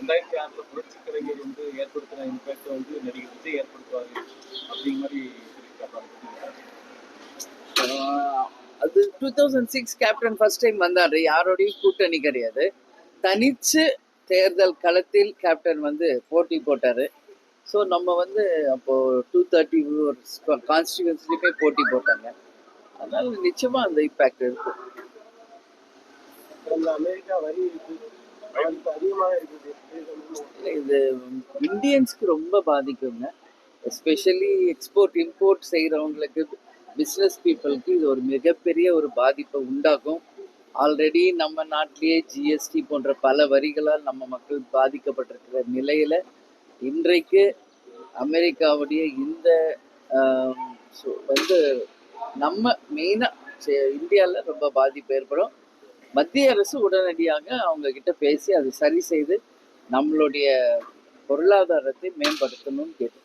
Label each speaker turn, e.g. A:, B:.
A: 2006 புரட்சி கலைஞர் வந்து ஏற்படுத்தின இம்பாக்ட் வந்து நடிகர் விஜய் ஏற்படுத்துவாரு அப்படிங்கிற மாதிரி
B: அது 2006 கேப்டன் ஃபர்ஸ்ட் டைம் வந்தாரு. யாரோடையும் கூட்டணி கிடையாது. தனிச்சு தேர்தல் களத்தில் கேப்டன் வந்து போட்டி போட்டாரு. ஸோ நம்ம வந்து அப்போ 230 கான்ஸ்டியூன்சிலுமே போட்டி போட்டாங்க. அதனால நிச்சயமா அந்த இம்பாக்ட் இருக்கும்.
A: அமெரிக்கா வரி அதிகமாக இருக்குது.
B: இது இந்தியன்ஸ்க்கு ரொம்ப பாதிக்குங்க. எஸ்பெஷலி எக்ஸ்போர்ட் இம்போர்ட் செய்கிறவங்களுக்கு, பிஸ்னஸ் பீப்புளுக்கு இது ஒரு மிகப்பெரிய ஒரு பாதிப்பை உண்டாக்கும். ஆல்ரெடி நம்ம நாட்டிலேயே ஜிஎஸ்டி போன்ற பல வரிகளால் நம்ம மக்கள் பாதிக்கப்பட்டிருக்கிற நிலையில் இன்றைக்கு அமெரிக்காவுடைய இந்த வந்து நம்ம மெயினாக இந்தியாவில் ரொம்ப பாதிப்பு ஏற்படும். மத்திய அரசு உடனடியாக அவங்க கிட்ட பேசி அதை சரி செய்து நம்மளுடைய பொருளாதாரத்தை மேம்படுத்தணும்னு கேட்டு